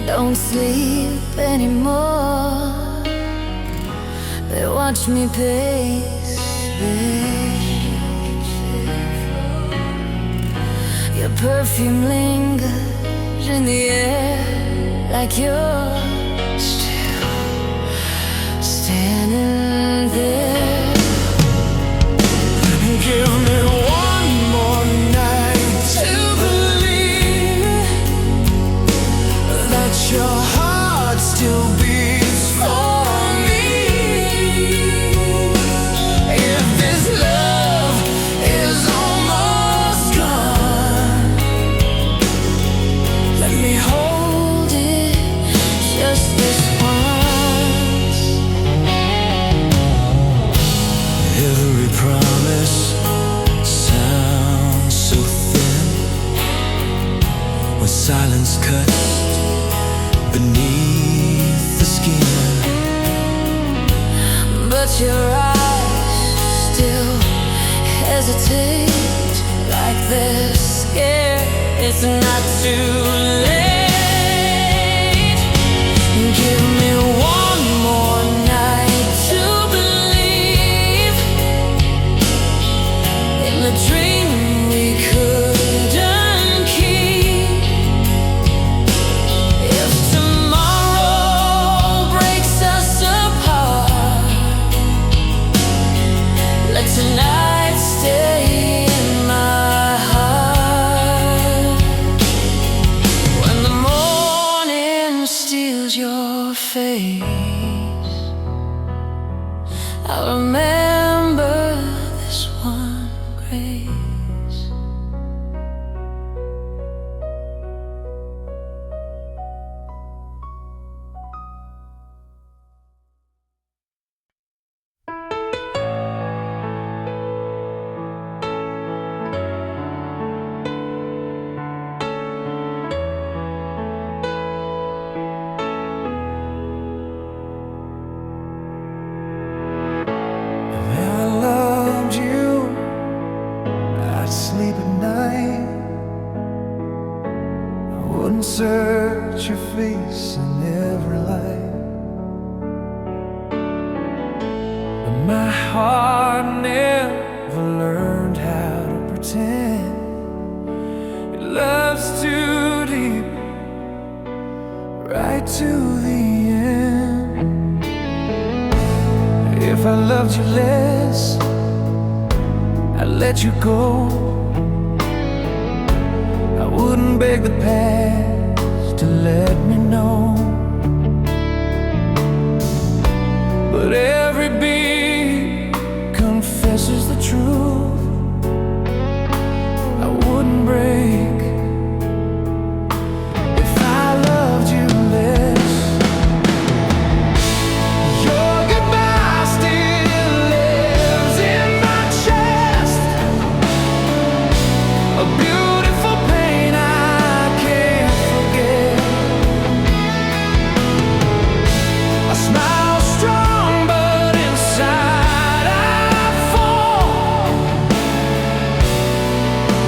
don't sleep anymore. They watch me pace this. Your perfume lingers in the air like you're still standing there. Give me one more night to believe that your heart still beats for me. If this love is almost gone, let me hold it just this once. Every promise sounds so thin when silence cuts beneath the skin. But your eyes still hesitate like they're scared it's not too late. Give me one more night to believe in the dream we couldn't keep. If tomorrow breaks us apart, let tonight stay in my heart. When the morning steals your face, I'll remember this one grace. If I loved you, I'd sleep at night. I wouldn't search your face in every light. But my heart never learned how to pretend. It loves too deep, right to the end. If I loved you less, I'd let you go. I wouldn't beg the past to let me know. But every beat confesses the truth. I wouldn't break if I loved you less. Your goodbye still lives in my chest, a beautiful pain I can't forget. I smile strong, but inside I fall.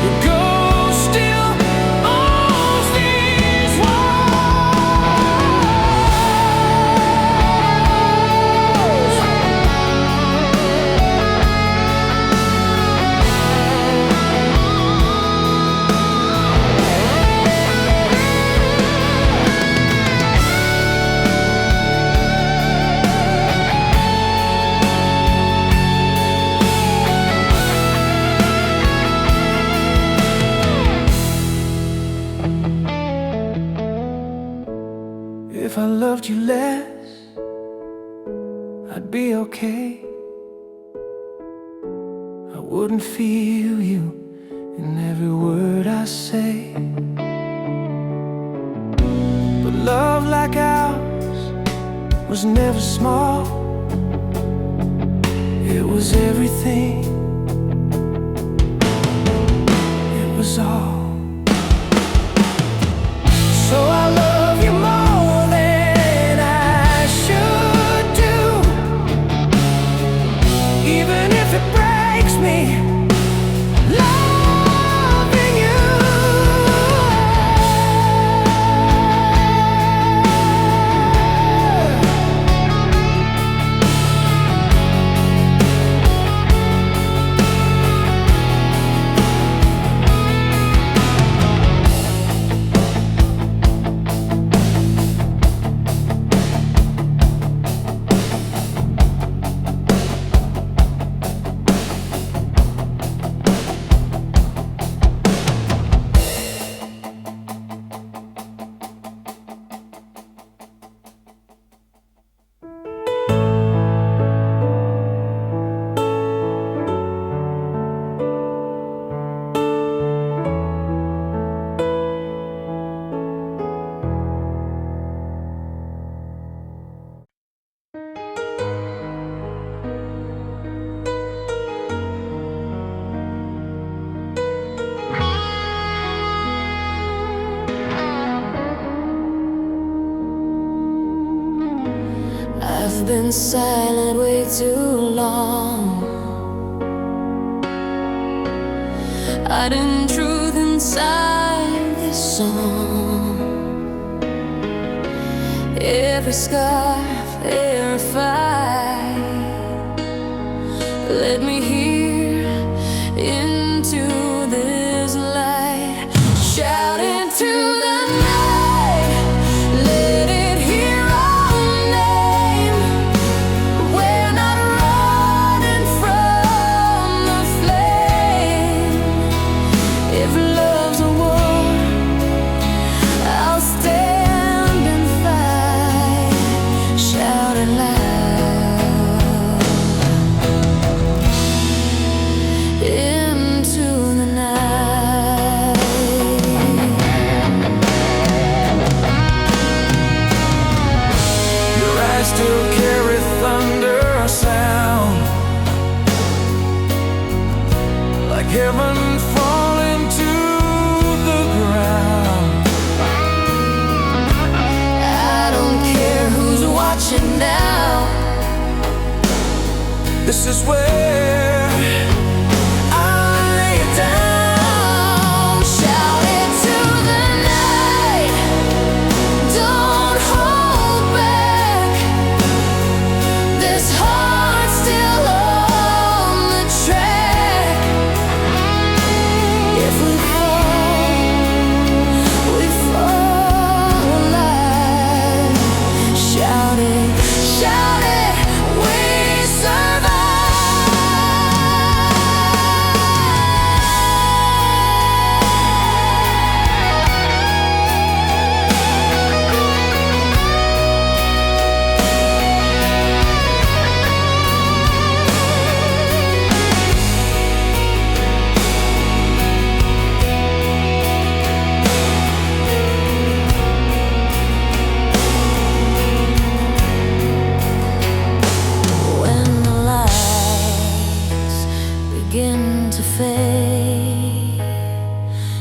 Your ghost still owns these If I loved you less, I'd be okay. I wouldn't feel you in every word I say. But love like ours was never small. It was everything. It was all. So I love you more than I should do, even if it breaks me. Loving you I've been silent way too long, hiding truth inside this song. Every scar verified, let me hear into this light, shout into the night, let it hear our name. We're not running from the flame. If love's a war, I'll stand and fight, shout it loud. Still carry thunder or sound, like heaven falling to the ground. I don't care who's watching now. This is where I lay it down. Shout it to the night, don't hold back. This heart's still on the track. If we fall alive. Shout it, we survive. Begin to fade,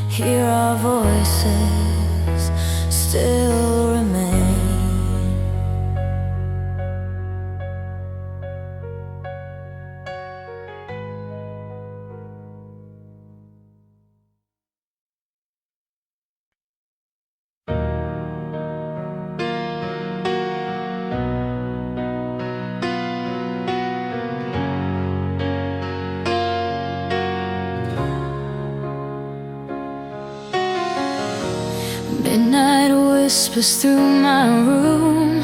hear our voices still remain. Midnight whispers through my room,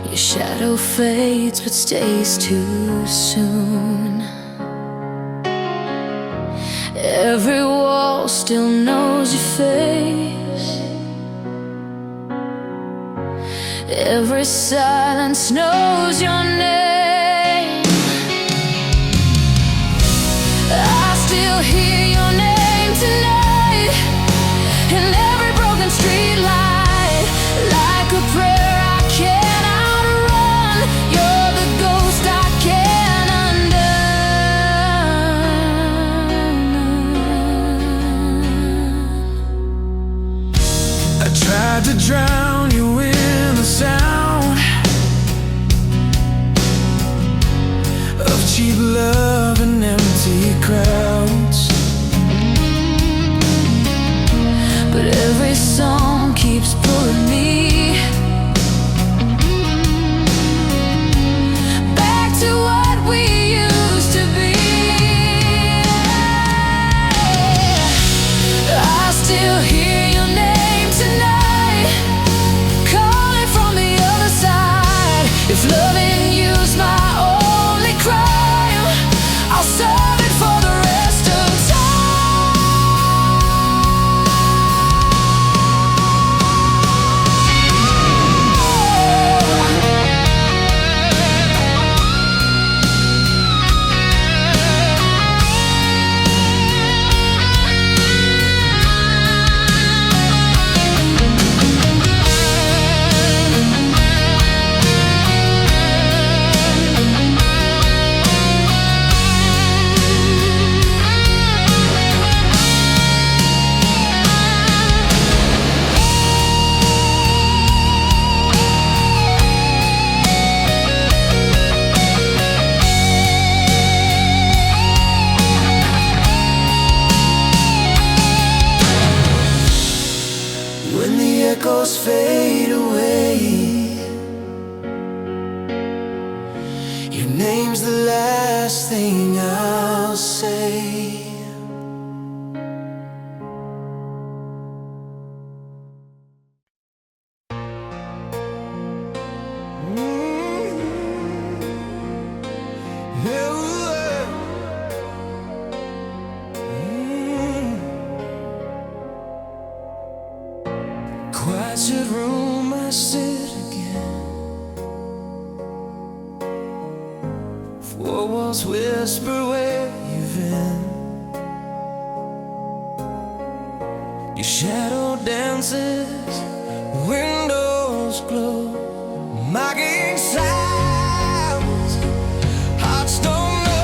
your shadow fades but stays too soon. Every wall still knows your face, every silence knows your name. I still hear your name tonight, in every broken street light, like a prayer I can't outrun. You're the ghost I can't undone. I tried to drown you in the sound of cheap love and empty crowds, but every song keeps pulling me back to what we used to be. I still hear your name tonight, when the echoes fade away. Your name's the last thing I'll say. Quiet room, I sit again. Four walls whisper where you've been. Your shadow dances, windows glow, mocking sounds hearts don't know.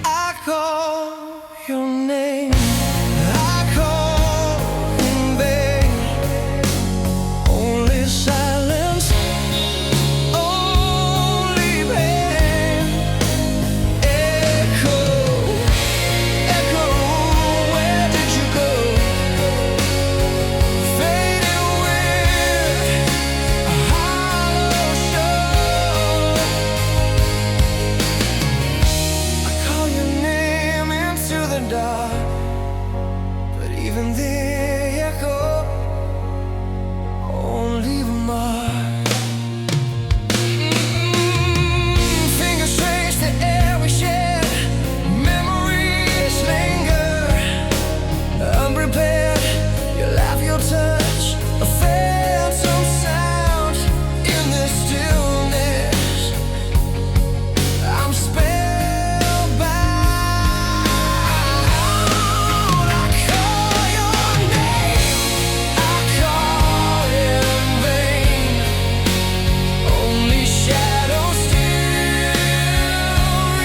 I call your name, I call in vain. Only silence, only pain. Echo, echo, where did you go? Fading with a hollow shore. I call your name into the dark, but even the echo won't leave a mark. Fingers trace the air we shared, memories linger. Unprepared, your laugh, your touch, a phantom sound in this stillness. I'm spellbound. I call your name, I call in vain. Only shadows still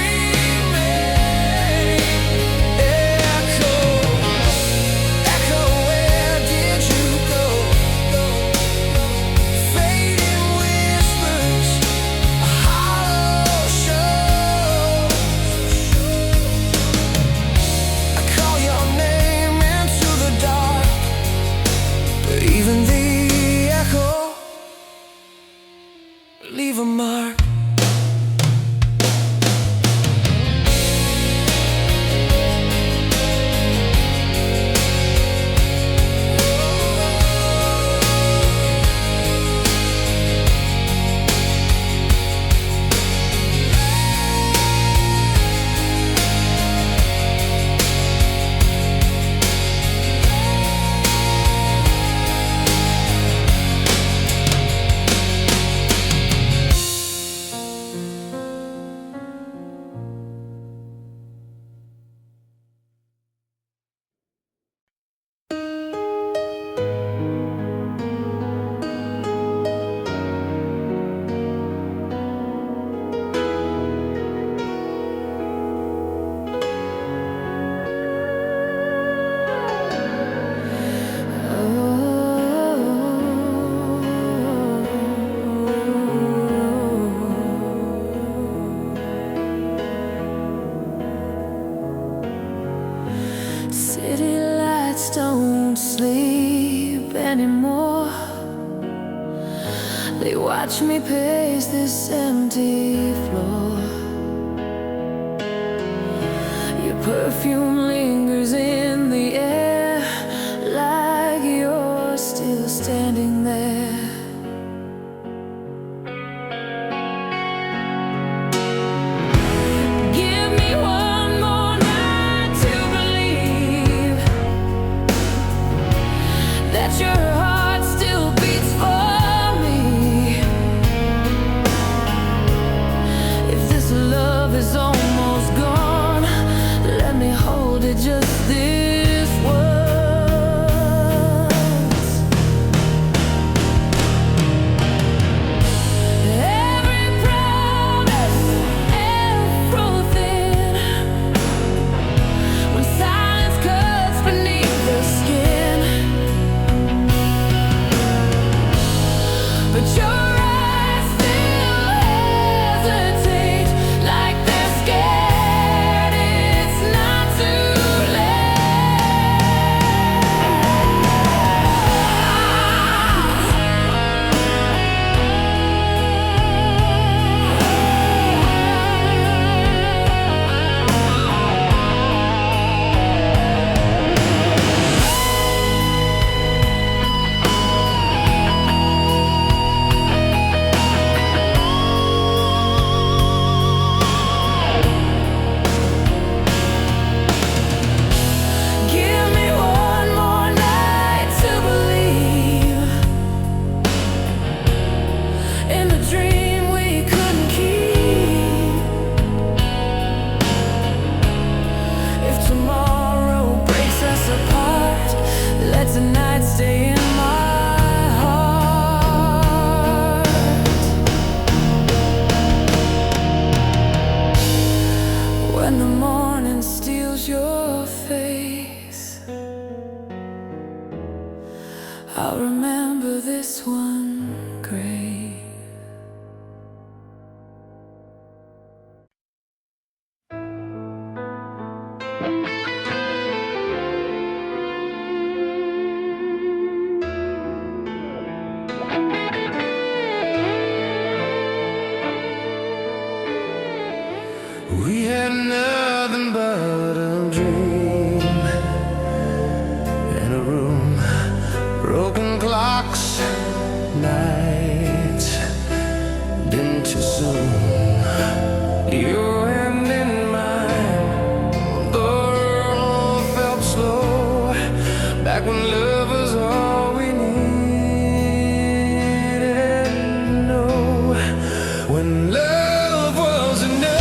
remain. Echo, echo, where did you go? Fading whispers, a hollow shore. I call your name into the dark, but even the echo leave a mark. City lights don't sleep anymore. They watch me pace this empty floor. Your perfume lingers in the air, like you're still standing there. Give me one more night to believe that your heart still beats for me. If this love is almost gone, let me hold it just this once. Every promise, everything, when silence cuts beneath the skin. But your eyes still hesitate, like they're scared it's not too late. I'll remember this one grave. We had nothing but a dream in a room, broken clocks, nights, been too soon. Your hand in mine, the world felt slow, back when love was all we needed. No, when love was enough.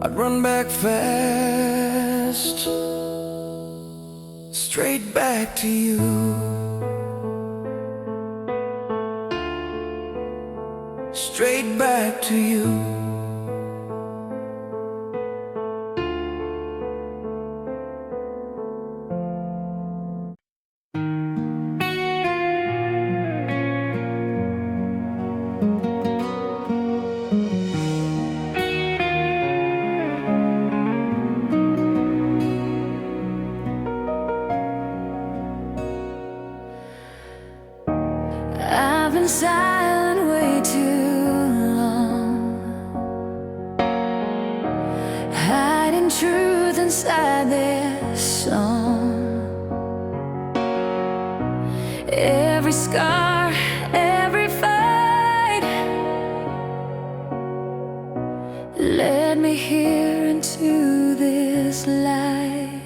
I'd run back fast, straight back to you. Straight back to you. I've been silent way too long, hiding truth inside this song. Every scar, every fight led me here into this light.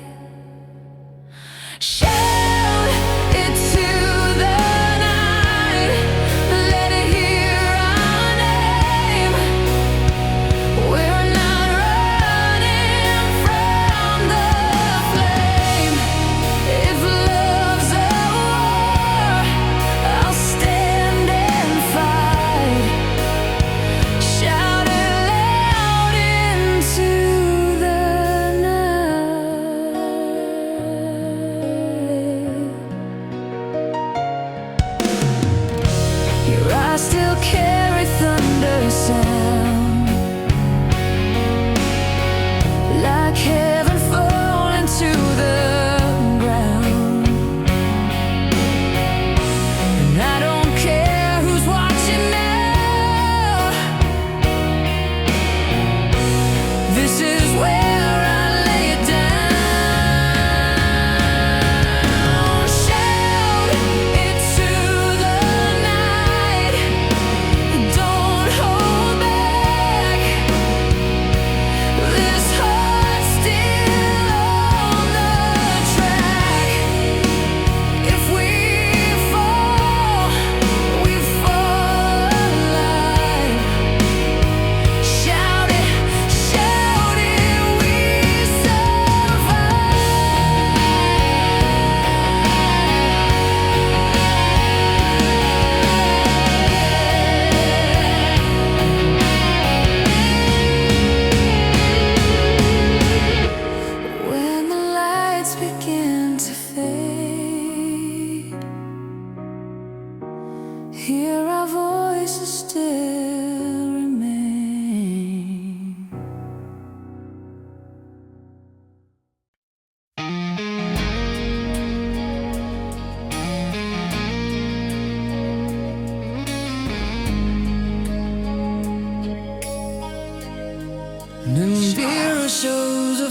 I still carry thunder sound, like heaven falling to the ground. And I don't care who's watching now. This is where I lay it down.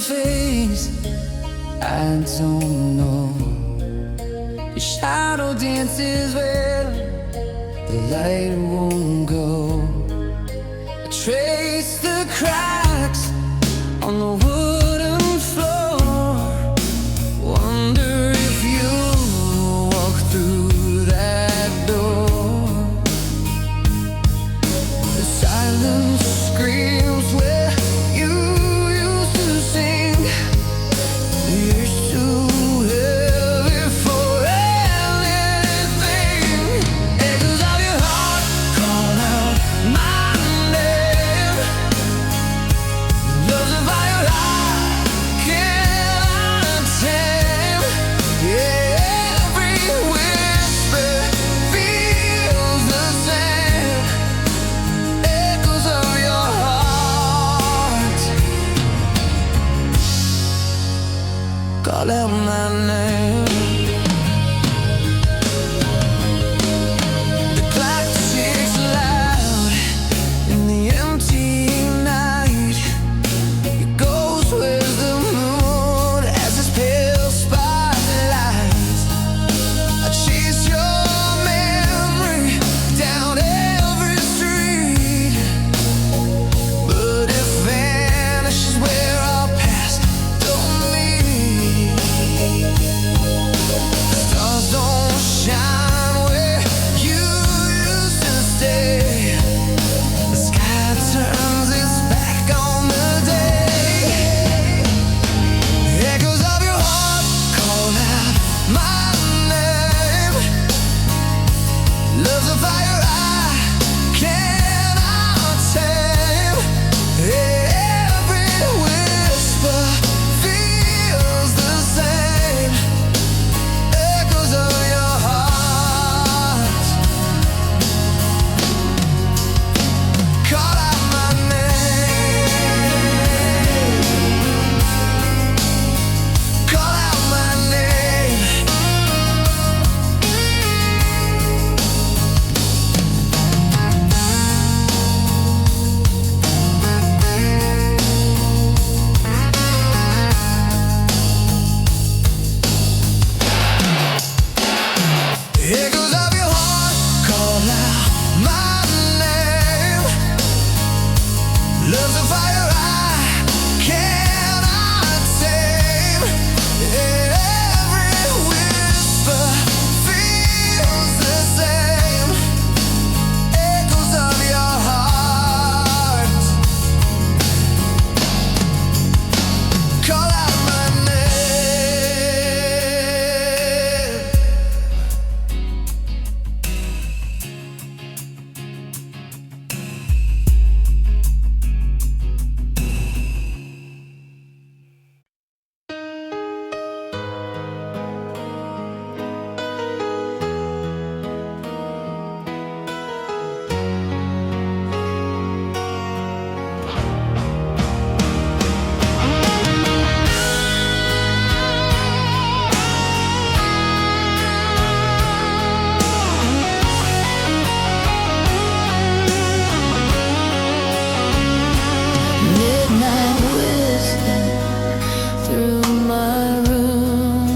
face. I don't know. Your shadow dances where the light won't go. I trace the cracks on the wooden floor. Wonder if you walk through that door. The silence screams where you used to sing. You're too heavy for anything. Echoes of your heart call out my name. Love's a fire I cannot tame. Every whisper feels the same. Echoes of your heart call out my name. The clock ticks loud in the empty night. It goes with the moon as its pale spotlight. I chase your memory down every street, but it vanishes where our past don't meet. Stars don't shine where you used to stay. The sky turns its back on the day. Echoes of your heart call out my name. Love's a fire I cannot tame. Every whisper feels the same. Echoes of your heart call out my name. Call out my name. Echoes of your heart call out my name. Love's a fire I cannot tame. Every whisper feels the same. Echoes of your heart call out my name. Midnight whistling through my room.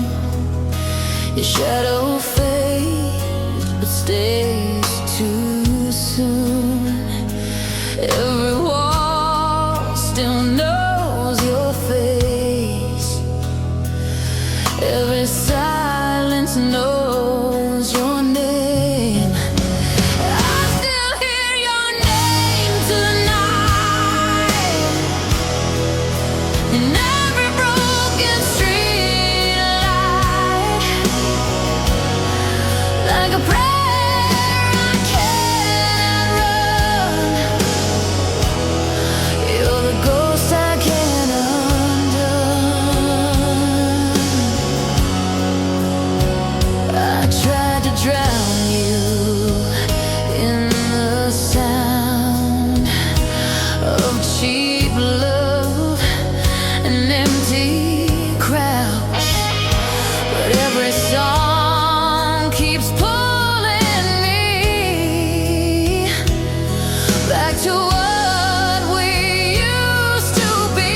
Your shadow fades but stays too soon. Every wall still knows your face. Every silence knows your name. I still hear your name tonight in every broken street light. Like a prayer I can't run. You're the ghost I can't undone. I tried to drown you in the sound of cheap love and empty crowds, but every song keeps pulling me back to what we used to be.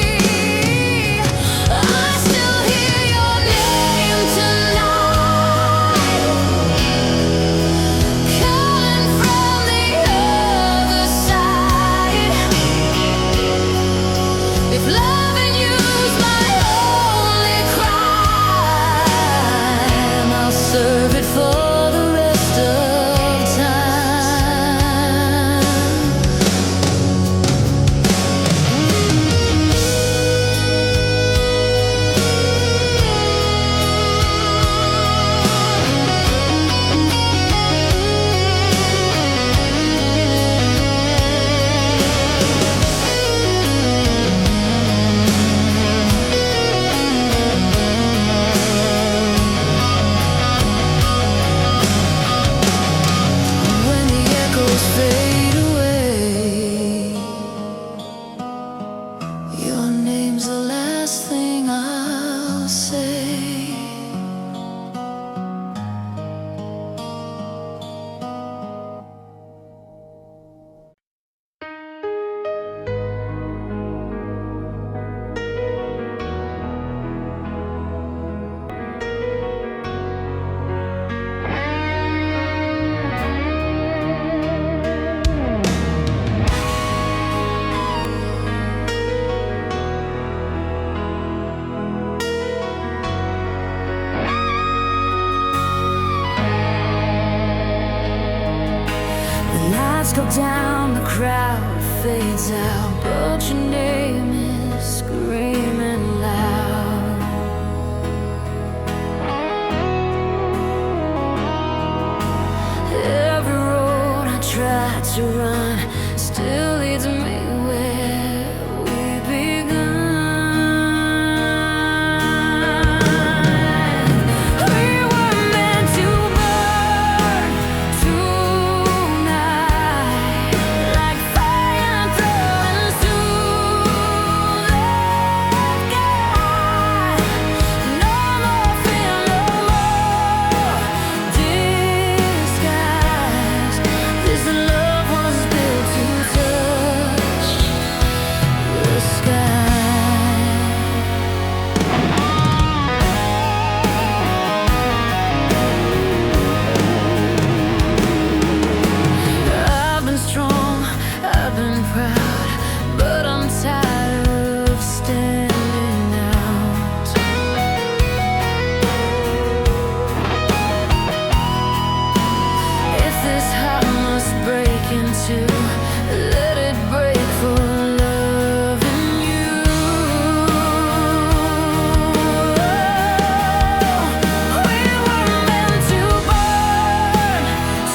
lights go down, the crowd fades out, but your name is screaming loud. Every road I try to run still leads me where we begun. We were meant to burn tonight, like fire thrown through the sky. No more fear, no more disguise. This love was built to touch the sky. I've been strong, I've been proud, but I'm tired of standing out. If this heart must break in two, let it break for loving you. We were meant to burn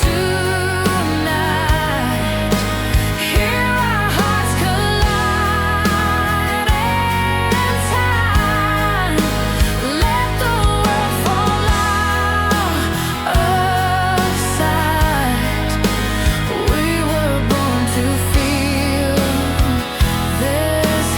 tonight. Hear our hearts collide in time. Let the world fall out of sight. We were born to feel this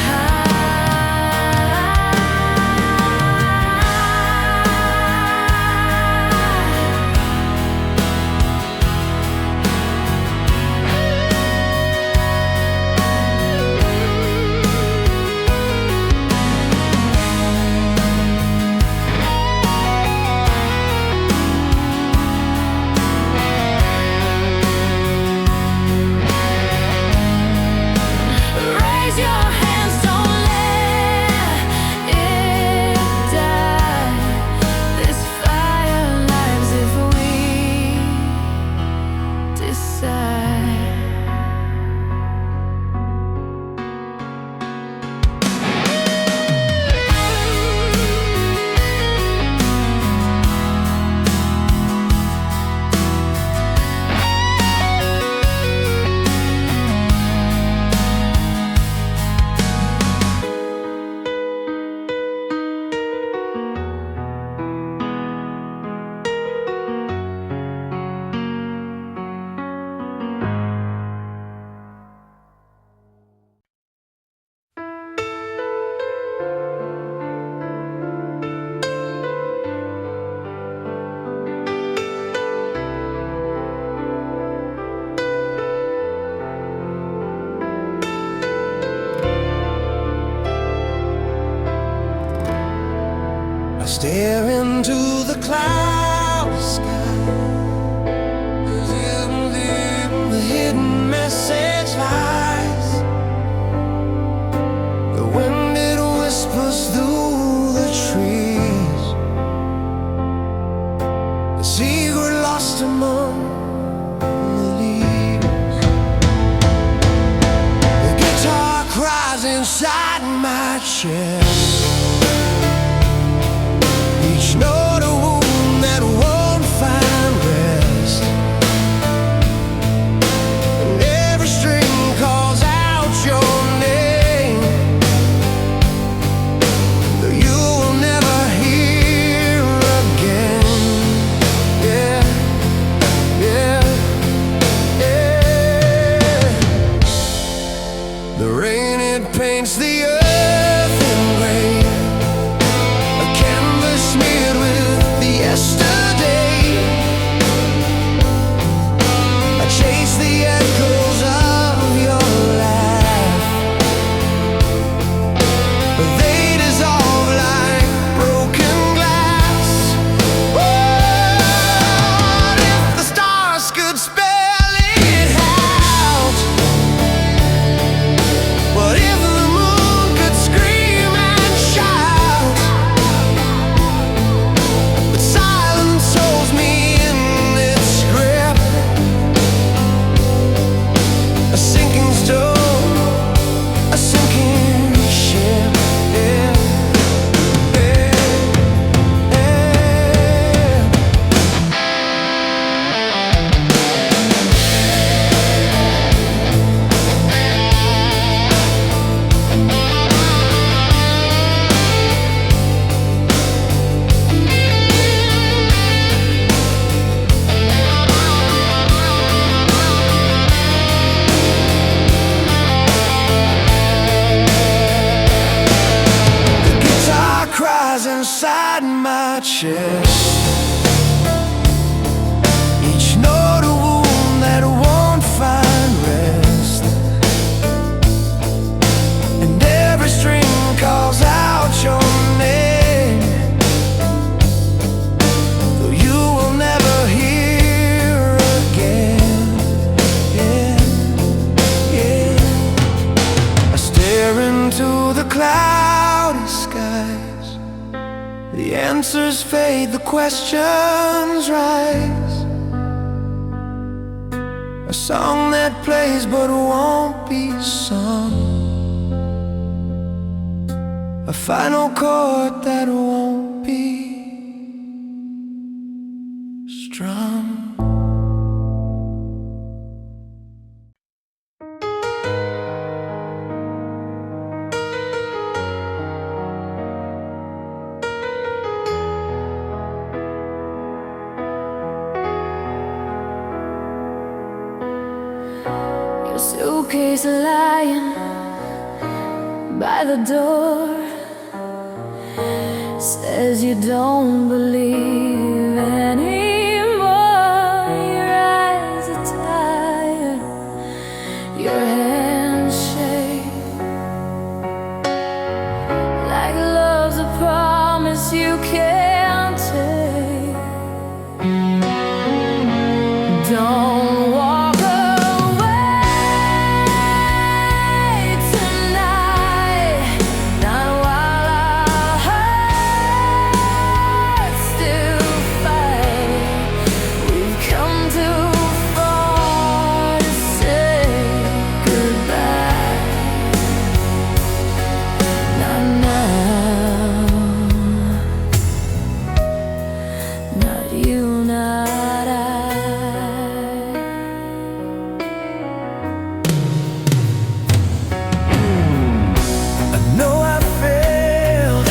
Raise your hands, don't let it die. This fire lives if we decide. I stare into the cloud sky. The hidden message lies. The wind it whispers through the trees. The secret lost among the leaves. The guitar cries inside my chest. Each note a wound that won't find inside my chest. Each note a wound that won't find rest, and every string calls out your name, though you will never hear again. Yeah, yeah. I stare into the cloudy skies. The answers fade, the questions rise. A song that plays but won't be sung, a final chord that won't be strung. Your suitcase lying by the door says you don't believe anymore. Your eyes are tired, your hands shake, like love's a promise you can't take. Don't walk away tonight, not while our hearts still fight. We've come too far to say goodbye. Not now, not you, not I. I know I failed,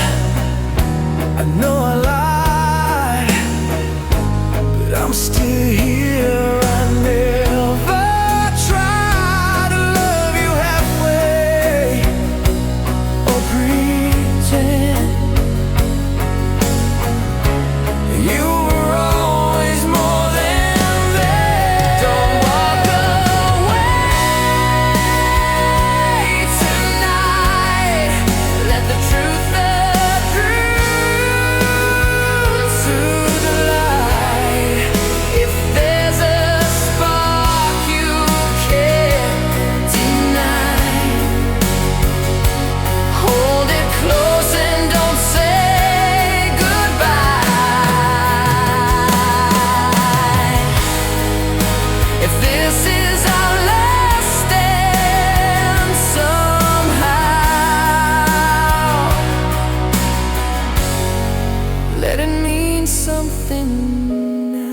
I know I lied, but I'm still here. I never tried to love you halfway or pretend. You were always more than that. Don't walk away tonight. Let the truth that brings to the light. If there's a spark you can't deny, hold it close and don't say goodbye. If this is our last stand somehow, let it mean something now.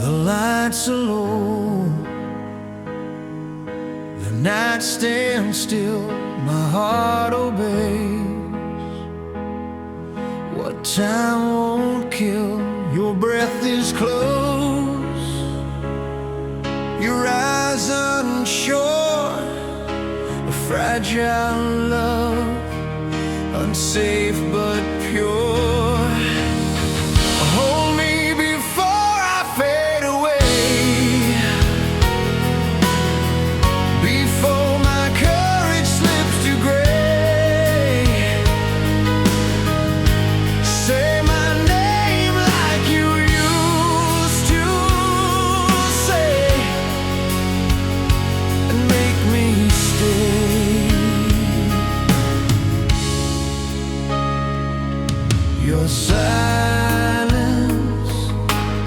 The lights are low, the night stands still, my heart obeys. What time won't kill, your breath is close, your eyes unsure, a fragile love, unsafe but pure. Hold me before I fade away, before my courage slips to gray. Say my name like you used to say, and make me stay. Your silence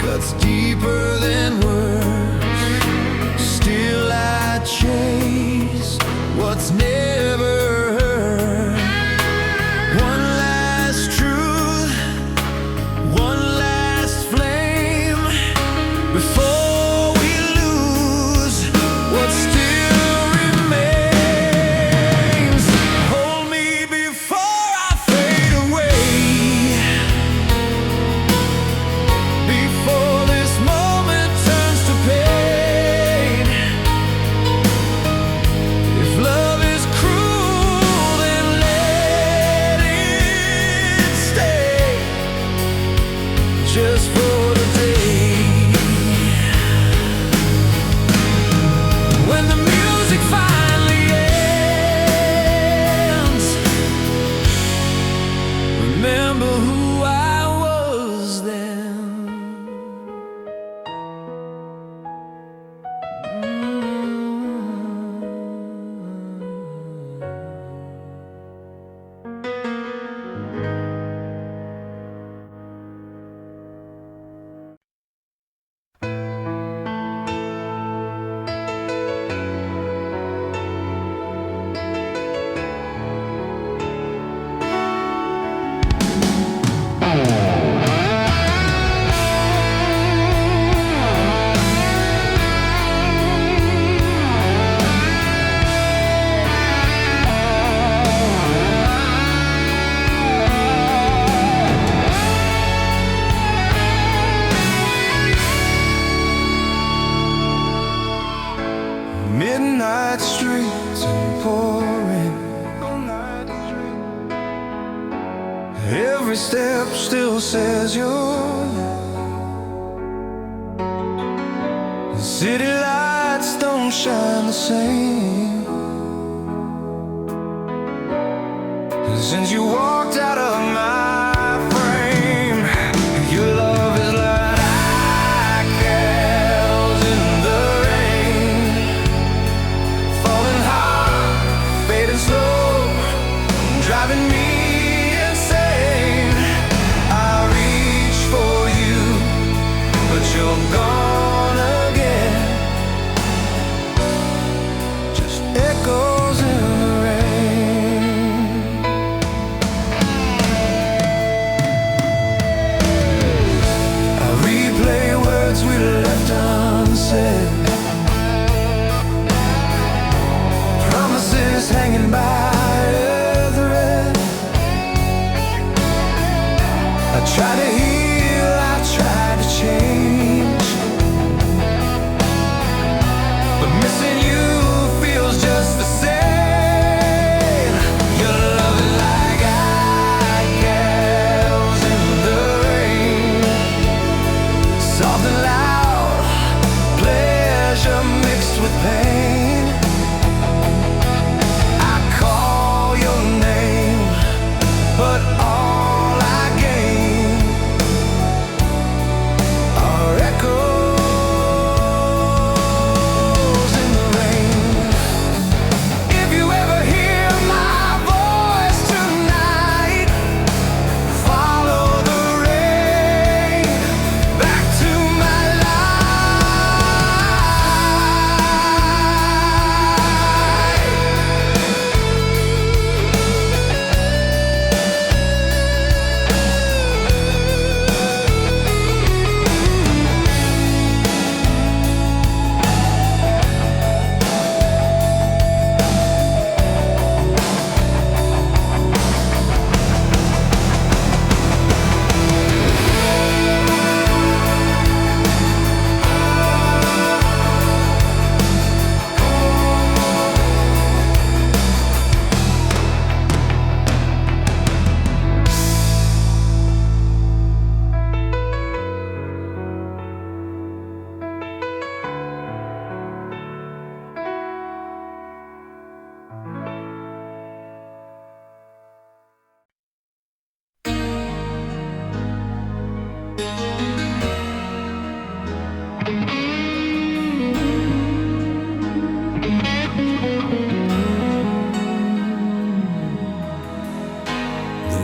cuts deeper than words. Still I chase what's never heard. One last truth, one step still says you're. The city lights don't shine the same since you walked out of my frame. Your love is like icicles in the rain, falling hard, fading slow, driving me insane. I reach for you, but you're gone again. Just echoes in the rain. I replay words we left unsaid, promises hanging by a thread. I try to heal, I try to change, but missing you feels just the same. Your love is like icicles in the rain, soft and loud, pleasure mixed with pain. I call your name, but all I gain are echoes in the rain. If you ever hear my voice tonight, follow the rain back to my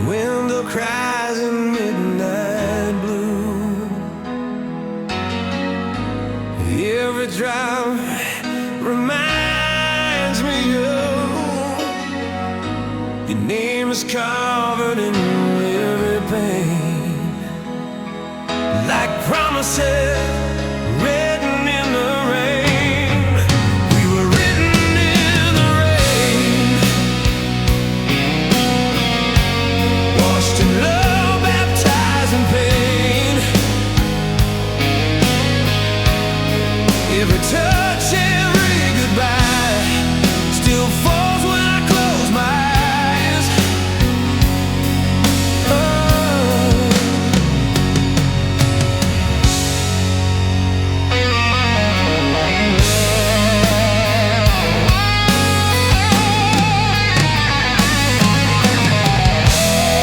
window cries in midnight blue. Every drop reminds me of your name is covered in every pain, like promises written in the rain. We were written in the rain, washed in love, baptized in pain. Every touch, every goodbye still falls when I close my eyes.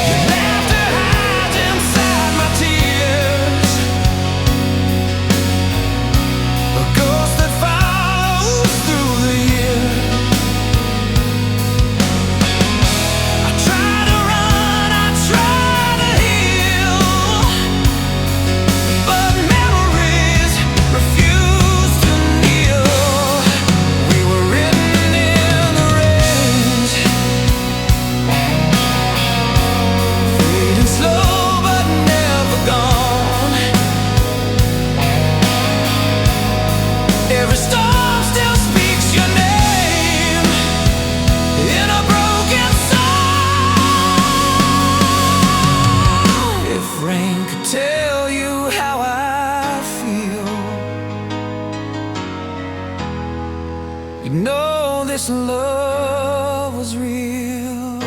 Your laughter hides inside my tears, a ghost that follows through the year. I try to run, I try to heal, but memories refuse to kneel. We were written in the rain, fading slow but never gone. Every storm still speaks your name in a broken song. If rain could tell you how I feel, you know this love was real.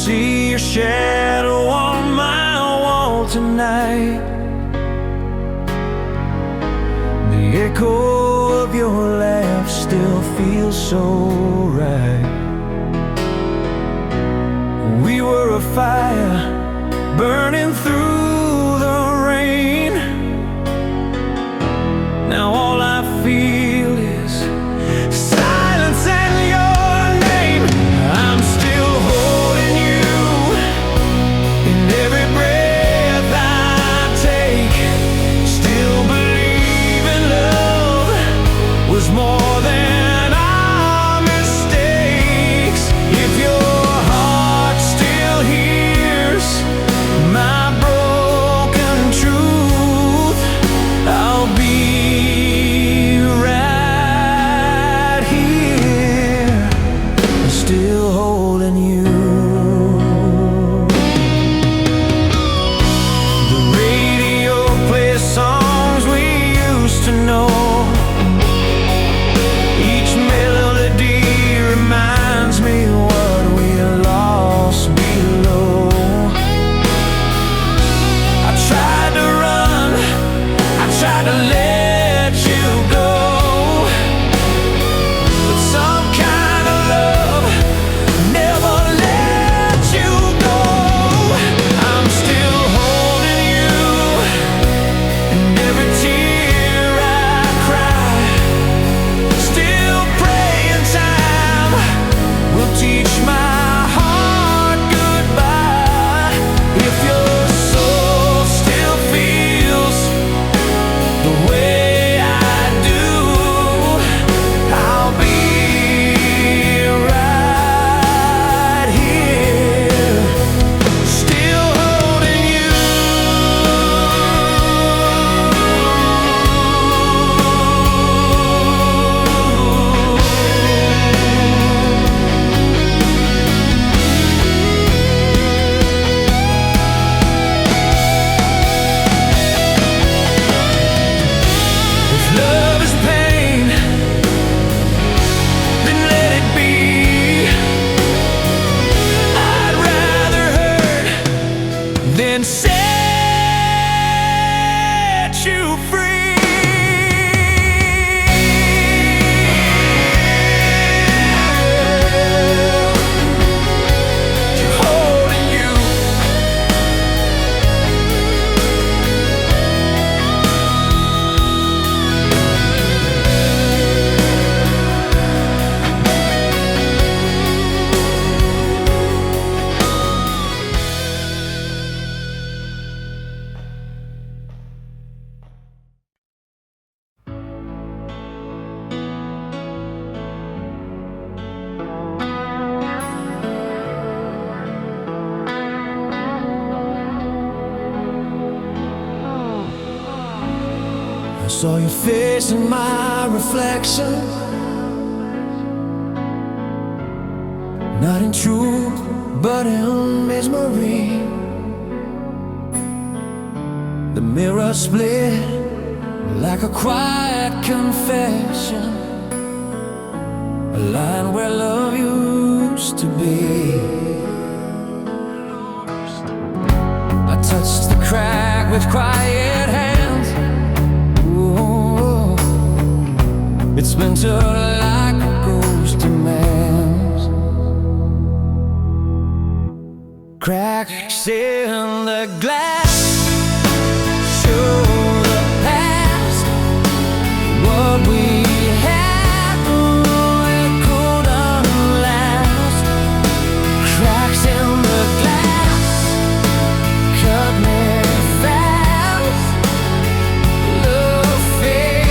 see your shadow on my wall tonight. The echo of your laugh still feels so right. We were a fire burning through the rain. Now all I feel is silence and your name. I'm still holding you in every breath I take. Still believing love was more than our mistakes. If your heart still hears my broken truth, I'll be right here, still holding you. The radio plays songs we used to know. Each melody reminds me what we lost below. I tried to run, I tried to let you go, but some kind of love never let you go. I'm still holding you in every tear I cry. Still praying time will teach my heart goodbye. If your soul still feels the way I do, I'll be right here, still holding you. If love is pain, then let it be. I'd rather hurt than set you free. Holding you. I saw your face in my reflection, not in truth, but in misery. The mirror split like a quiet confession, a line where love used to be. I touched the crack with quiet hands. Ooh, it splintered like a ghost demands. Cracks in the glass show the past. What we had, it couldn't last. Cracks in the glass cut me fast. Love fades,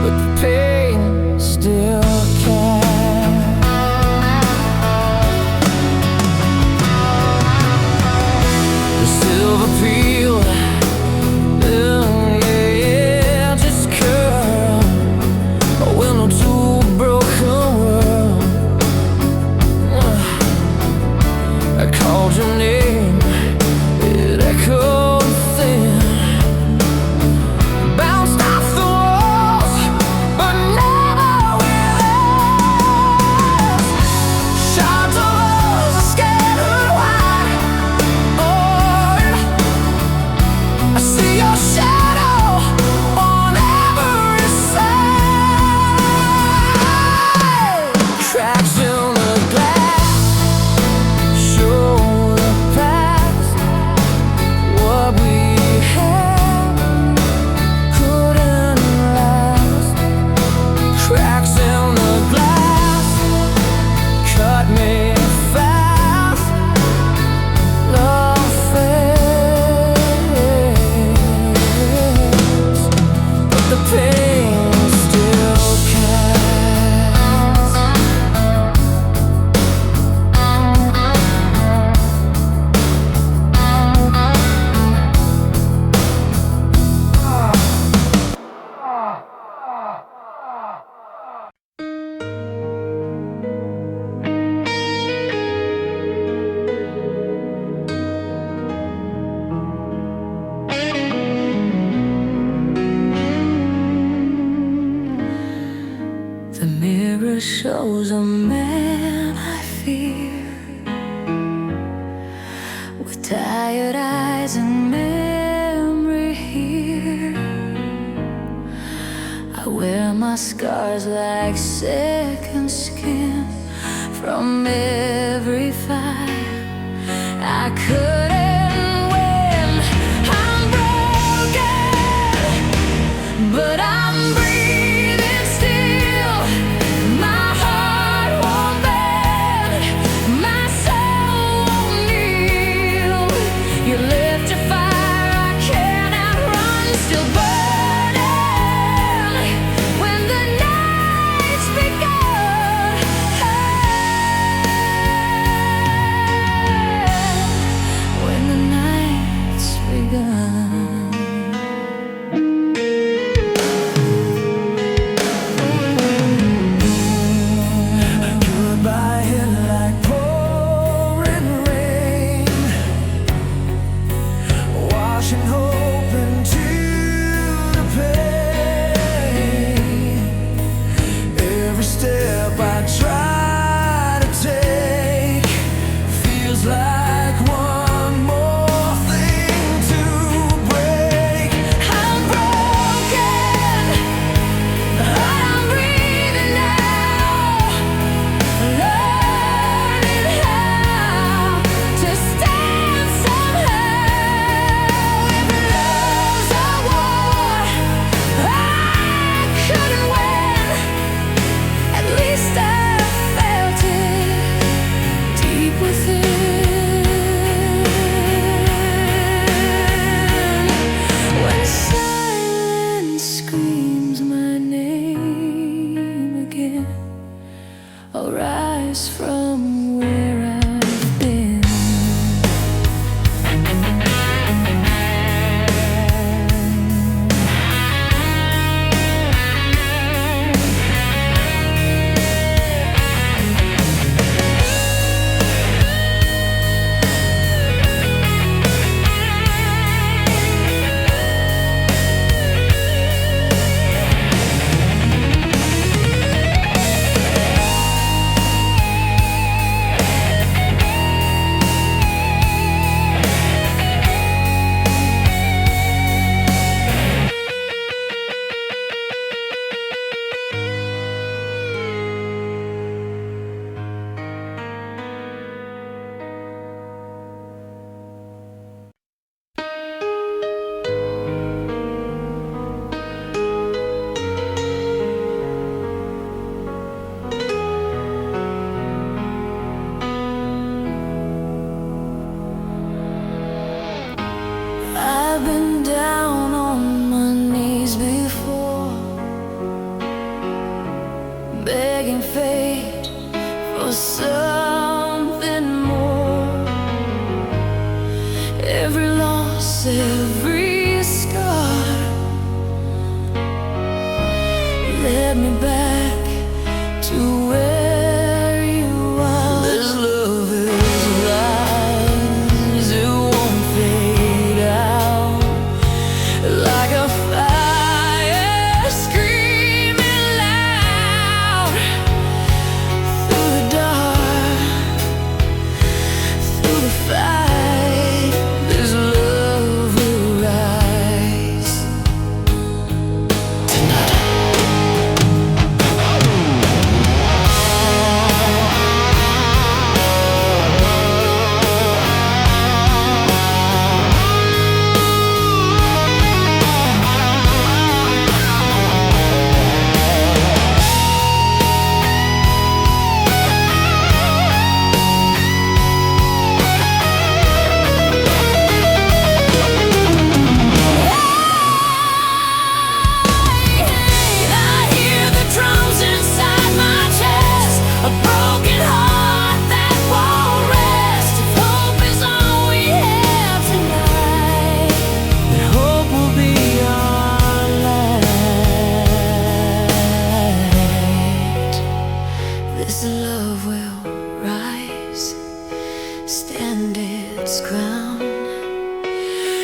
but the pain still can. tired eyes and memory here. I wear my scars like second skin from every fight. I couldn't win. I'm broken, but I'm breathing still. My heart won't bend, my soul won't kneel. You lit a fire I can't outrun, still burning when the night's begun. When the night's begun. Goodbye hit like pouring rain, washing hope into the pain. Every step I try to take feels like one more thing to break. I'm broken, but I'm breathing now, learning how to stand somehow. If love's a war I couldn't win, at least I felt it deep within. When silence screams my name again, I'll rise from where I've been. I've been down on my knees before, begging fate for something more. Every loss, every scar led me back to where you are. This love is lies, it won't fade out. Like a fire screaming loud through the dark, through the fight. This love will rise tonight.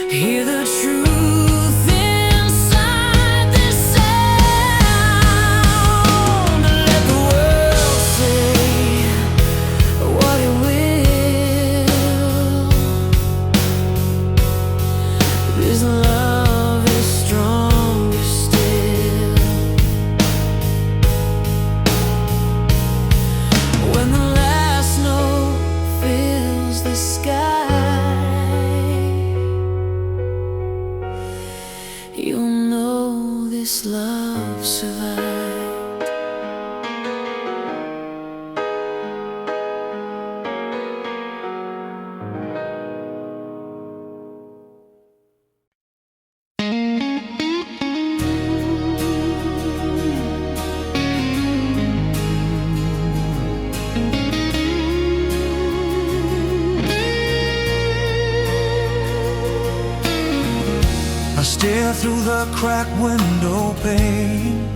Hear the truth inside this sound. Let the world say what it will. stare through the cracked window pane.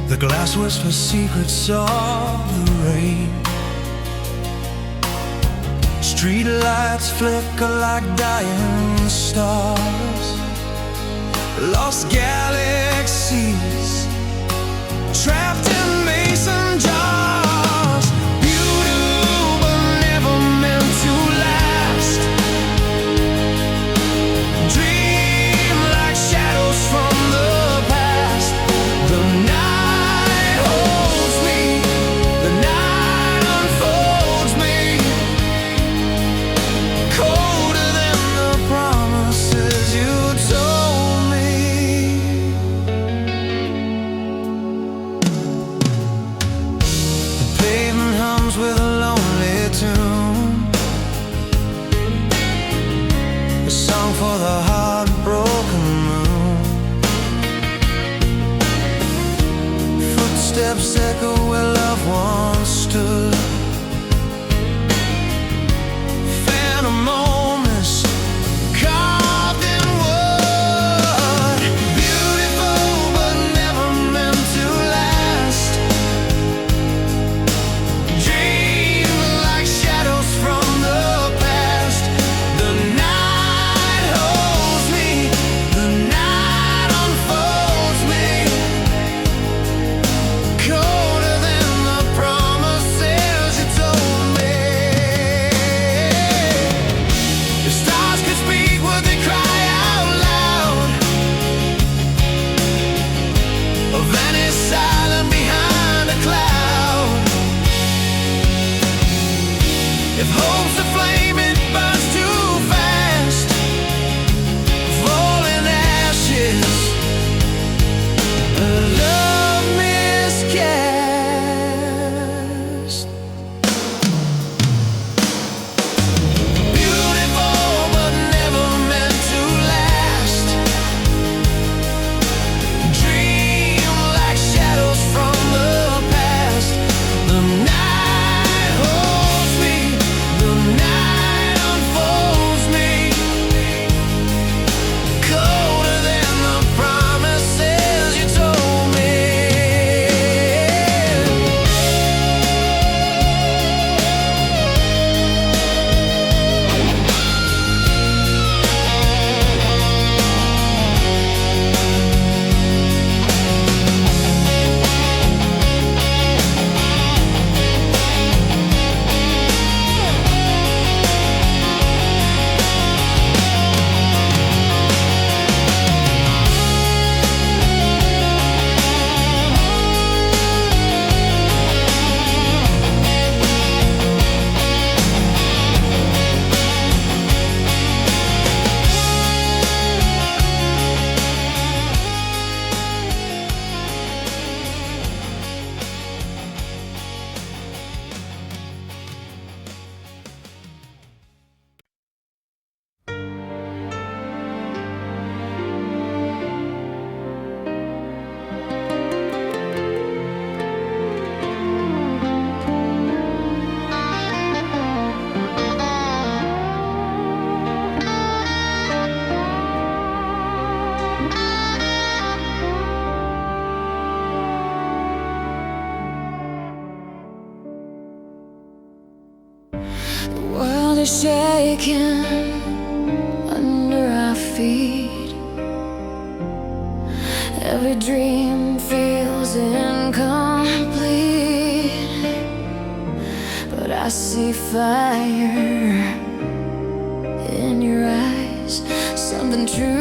The glass whispers secrets of the rain. Street lights flicker like dying stars. Lost galaxies trapped in mason jars. Beautiful but never meant to last. Dream like shadows from the past. The night holds me, the night unfolds me, colder than the promises you told me. The pavement hums with a lonely tune, a song for the heartbroken moon. Footsteps echo where love once stood. Phantom moments carved in wood. Beautiful but never meant to last. Dream like shadows from the past. The night holds me, the night unfolds me, colder than the promises you told me. If stars could speak, would they cry out loud? Or vanish silent behind a cloud? If hope's a flame, it burns too fast, falling ashes. Love miscast. Beautiful but never meant to last. Dream like shadows from the past. The night holds me, the night unfolds me, colder than the promises you told me. The world is shaking under our feet. Every dream feels incomplete, but I see fire in your eyes, something truth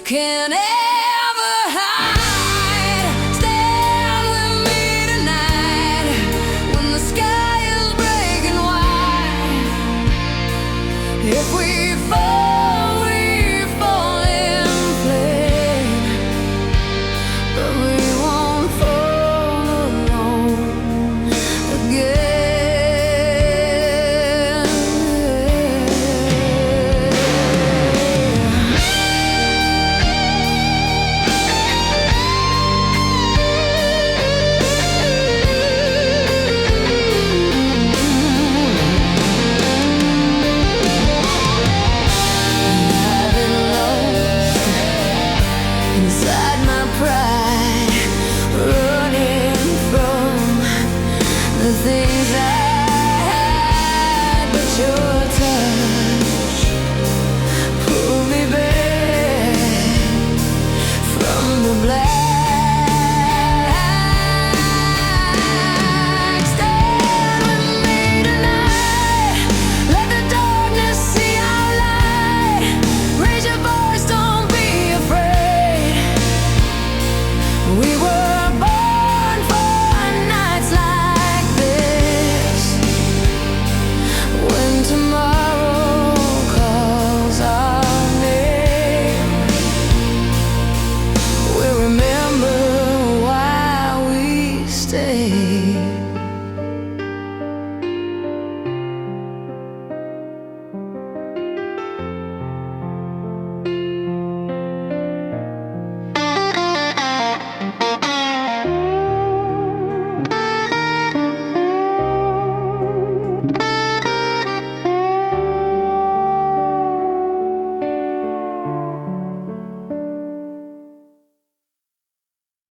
can't ever hide. Stand with me tonight when the sky is breaking wide. If we fall in flame, but we won't fall alone again. black.